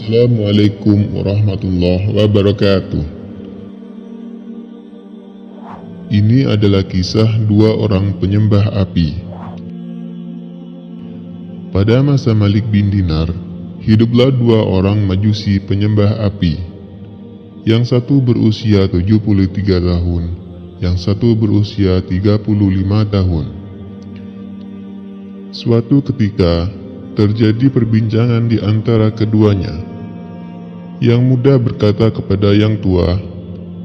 Assalamualaikum warahmatullahi wabarakatuh. Ini adalah kisah dua orang penyembah api. Pada masa Malik bin Dinar, hiduplah dua orang majusi penyembah api. Yang satu berusia 73 tahun, yang satu berusia 35 tahun. Suatu ketika, terjadi perbincangan di antara keduanya. Yang muda berkata kepada yang tua,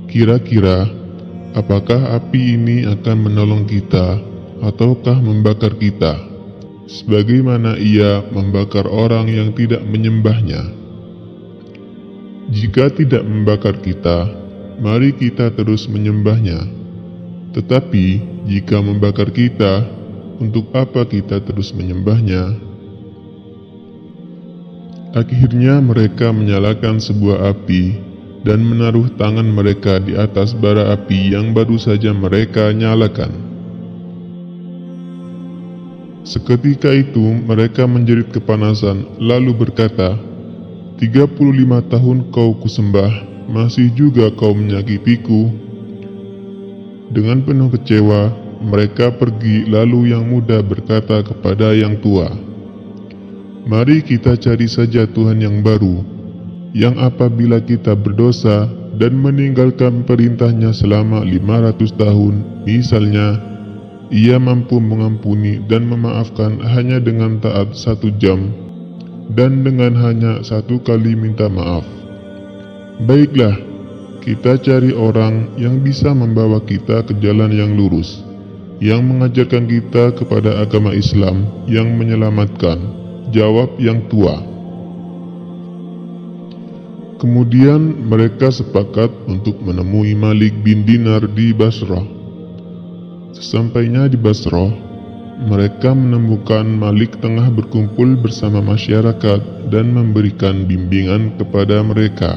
"Kira-kira, apakah api ini akan menolong kita, ataukah membakar kita, sebagaimana ia membakar orang yang tidak menyembahnya? Jika tidak membakar kita, mari kita terus menyembahnya. Tetapi, jika membakar kita, untuk apa kita terus menyembahnya?" Akhirnya mereka menyalakan sebuah api dan menaruh tangan mereka di atas bara api yang baru saja mereka nyalakan. Seketika itu mereka menjerit kepanasan lalu berkata, "35 tahun kau kusembah, masih juga kau menyakitiku." Dengan penuh kecewa mereka pergi, lalu yang muda berkata kepada yang tua, "Mari kita cari saja Tuhan yang baru, yang apabila kita berdosa dan meninggalkan perintahnya selama 500 tahun, misalnya, ia mampu mengampuni dan memaafkan hanya dengan taat 1 jam, dan dengan hanya 1 kali minta maaf. Baiklah, kita cari orang yang bisa membawa kita ke jalan yang lurus, yang mengajarkan kita kepada agama Islam yang menyelamatkan," jawab yang tua. Kemudian mereka sepakat untuk menemui Malik bin Dinar di Basrah. Sesampainya di Basrah, mereka menemukan Malik tengah berkumpul bersama masyarakat dan memberikan bimbingan kepada mereka.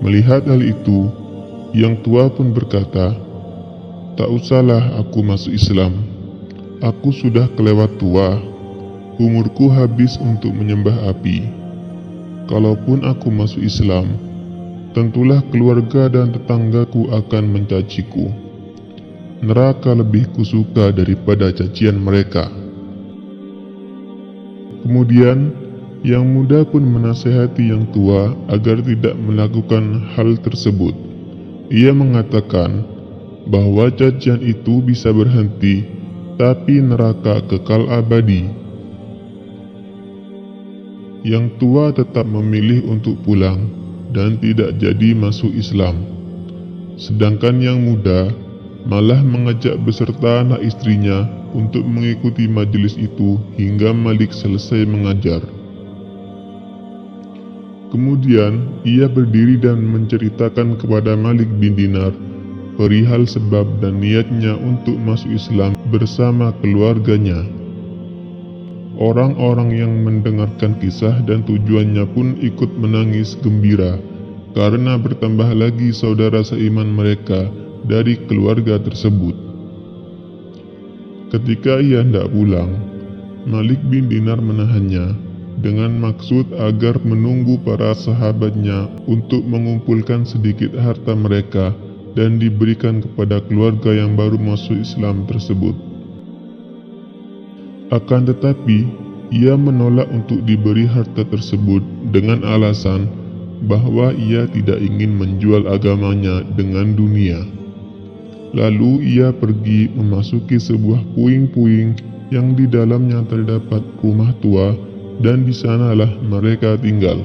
Melihat hal itu, yang tua pun berkata, "Tak usahlah aku masuk Islam. Aku sudah kelewat tua. Umurku habis untuk menyembah api. Kalaupun aku masuk Islam, tentulah keluarga dan tetanggaku akan mencaciku. Neraka lebih kusuka daripada cacian mereka." Kemudian, yang muda pun menasihati yang tua agar tidak melakukan hal tersebut. Ia mengatakan bahwa cacian itu bisa berhenti, tapi neraka kekal abadi. Yang tua tetap memilih untuk pulang dan tidak jadi masuk Islam. Sedangkan yang muda malah mengajak beserta anak istrinya untuk mengikuti majelis itu hingga Malik selesai mengajar. Kemudian ia berdiri dan menceritakan kepada Malik bin Dinar perihal sebab dan niatnya untuk masuk Islam bersama keluarganya. Orang-orang yang mendengarkan kisah dan tujuannya pun ikut menangis gembira karena bertambah lagi saudara seiman mereka dari keluarga tersebut. Ketika ia hendak pulang, Malik bin Dinar menahannya dengan maksud agar menunggu para sahabatnya untuk mengumpulkan sedikit harta mereka dan diberikan kepada keluarga yang baru masuk Islam tersebut. Akan tetapi, ia menolak untuk diberi harta tersebut dengan alasan bahwa ia tidak ingin menjual agamanya dengan dunia. Lalu ia pergi memasuki sebuah puing-puing yang di dalamnya terdapat rumah tua, dan di sanalah mereka tinggal.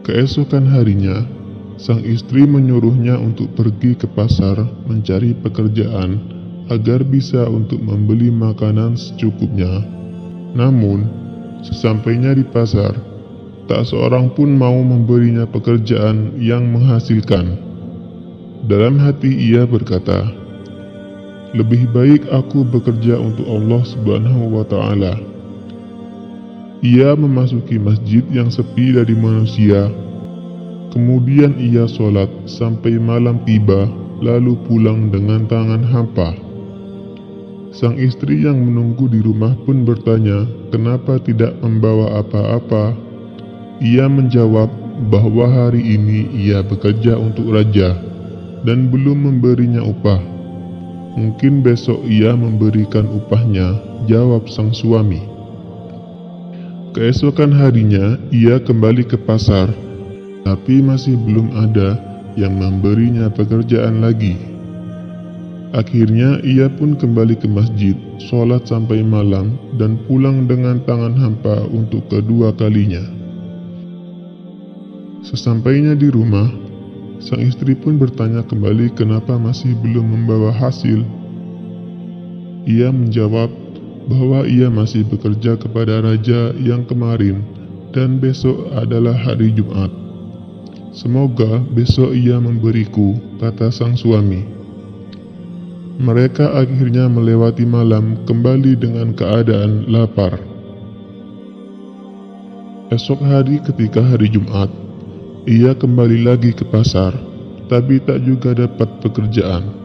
Keesokan harinya, sang istri menyuruhnya untuk pergi ke pasar mencari pekerjaan agar bisa untuk membeli makanan secukupnya. Namun, sesampainya di pasar, tak seorang pun mau memberinya pekerjaan yang menghasilkan. Dalam hati ia berkata, "Lebih baik aku bekerja untuk Allah Subhanahu wa Ta'ala." Ia memasuki masjid yang sepi dari manusia. Kemudian ia sholat sampai malam tiba, lalu pulang dengan tangan hampa. Sang istri yang menunggu di rumah pun bertanya, kenapa tidak membawa apa-apa? Ia menjawab bahwa hari ini ia bekerja untuk raja dan belum memberinya upah. Mungkin besok ia memberikan upahnya, jawab sang suami. Keesokan harinya ia kembali ke pasar, tapi masih belum ada yang memberinya pekerjaan lagi. Akhirnya ia pun kembali ke masjid, sholat sampai malam, dan pulang dengan tangan hampa untuk kedua kalinya. Sesampainya di rumah, sang istri pun bertanya kembali kenapa masih belum membawa hasil. Ia menjawab bahwa ia masih bekerja kepada raja yang kemarin dan besok adalah hari Jumat. Semoga besok ia memberiku, kata sang suami. Mereka akhirnya melewati malam kembali dengan keadaan lapar. Esok hari ketika hari Jumat, ia kembali lagi ke pasar, tapi tak juga dapat pekerjaan.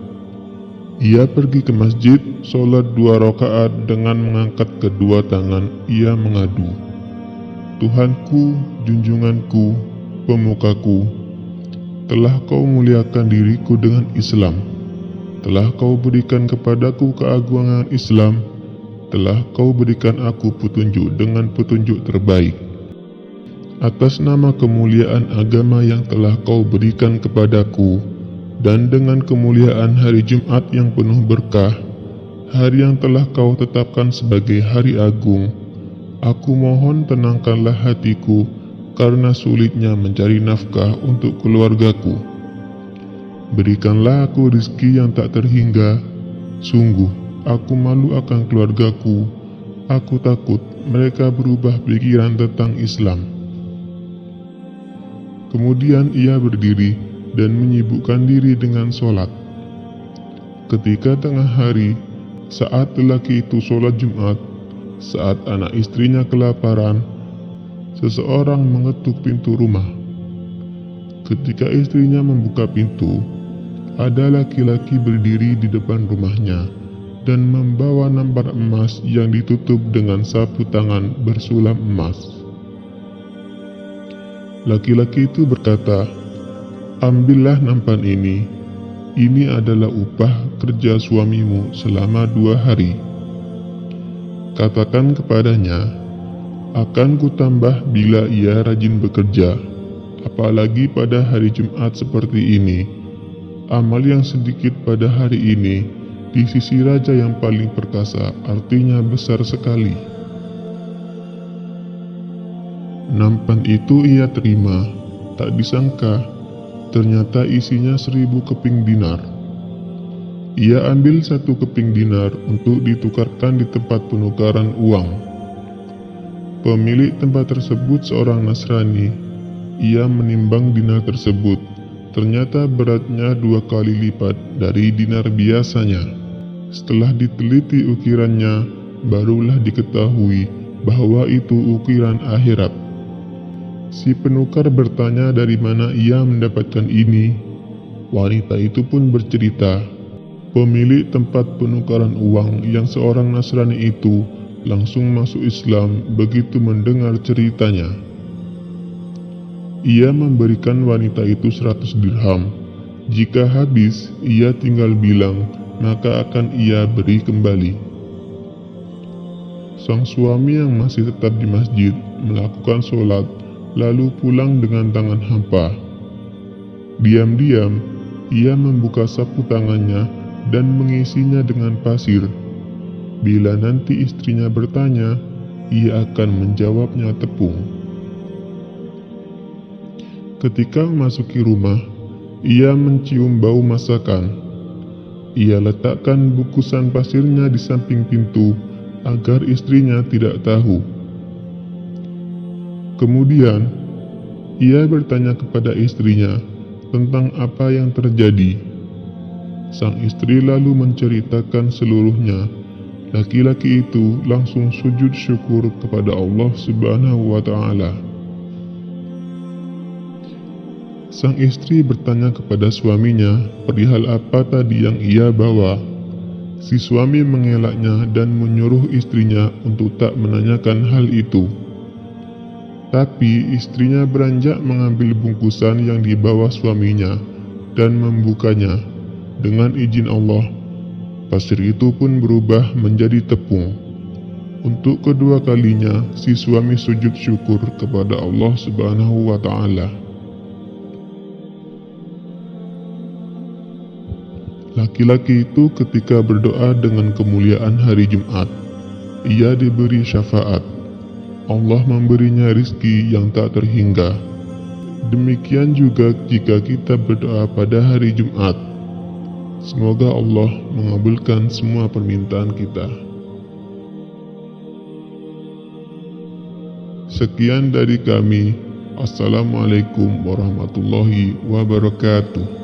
Ia pergi ke masjid, sholat 2 rakaat dengan mengangkat kedua tangan. Ia mengadu, Tuhanku, junjunganku, pemukaku, telah kau muliakan diriku dengan Islam. Telah kau berikan kepadaku keagungan Islam, telah kau berikan aku petunjuk dengan petunjuk terbaik. Atas nama kemuliaan agama yang telah kau berikan kepadaku, dan dengan kemuliaan hari Jumat yang penuh berkah, hari yang telah kau tetapkan sebagai hari agung, aku mohon tenangkanlah hatiku karena sulitnya mencari nafkah untuk keluargaku. Berikanlah aku rizki yang tak terhingga. Sungguh, aku malu akan keluargaku. Aku takut mereka berubah pikiran tentang Islam. Kemudian ia berdiri dan menyibukkan diri dengan sholat. Ketika tengah hari, saat lelaki itu sholat Jumat, saat anak istrinya kelaparan, seseorang mengetuk pintu rumah. Ketika istrinya membuka pintu, ada laki-laki berdiri di depan rumahnya dan membawa nampan emas yang ditutup dengan sapu tangan bersulam emas. Laki-laki itu berkata, ambillah nampan ini adalah upah kerja suamimu selama 2 hari. Katakan kepadanya, akan kutambah bila ia rajin bekerja, apalagi pada hari Jumat seperti ini. Amal yang sedikit pada hari ini di sisi raja yang paling perkasa artinya besar sekali. Nampan itu ia terima, tak disangka ternyata isinya 1000 keping dinar. Ia ambil 1 keping dinar untuk ditukarkan di tempat penukaran uang. Pemilik tempat tersebut seorang Nasrani. Ia menimbang dinar tersebut. Ternyata beratnya 2 kali lipat dari dinar biasanya. Setelah diteliti ukirannya, barulah diketahui bahwa itu ukiran akhirat. Si penukar bertanya dari mana ia mendapatkan ini. Wanita itu pun bercerita, pemilik tempat penukaran uang yang seorang Nasrani itu langsung masuk Islam begitu mendengar ceritanya. Ia memberikan wanita itu 100 dirham. Jika habis, ia tinggal bilang, maka akan ia beri kembali. Sang suami yang masih tetap di masjid melakukan sholat, lalu pulang dengan tangan hampa. Diam-diam, ia membuka sapu tangannya dan mengisinya dengan pasir. Bila nanti istrinya bertanya, ia akan menjawabnya tepung. Ketika memasuki rumah, ia mencium bau masakan. Ia letakkan bungkusan pasirnya di samping pintu agar istrinya tidak tahu. Kemudian, ia bertanya kepada istrinya tentang apa yang terjadi. Sang istri lalu menceritakan seluruhnya. Laki-laki itu langsung sujud syukur kepada Allah Subhanahu wa Ta'ala. Sang istri bertanya kepada suaminya perihal apa tadi yang ia bawa. Si suami mengelaknya dan menyuruh istrinya untuk tak menanyakan hal itu. Tapi istrinya beranjak mengambil bungkusan yang dibawa suaminya dan membukanya. Dengan izin Allah, pasir itu pun berubah menjadi tepung. Untuk kedua kalinya, si suami sujud syukur kepada Allah Subhanahu wa Ta'ala. Laki-laki itu ketika berdoa dengan kemuliaan hari Jumat, ia diberi syafaat. Allah memberinya rizki yang tak terhingga. Demikian juga jika kita berdoa pada hari Jumat. Semoga Allah mengabulkan semua permintaan kita. Sekian dari kami. Assalamualaikum warahmatullahi wabarakatuh.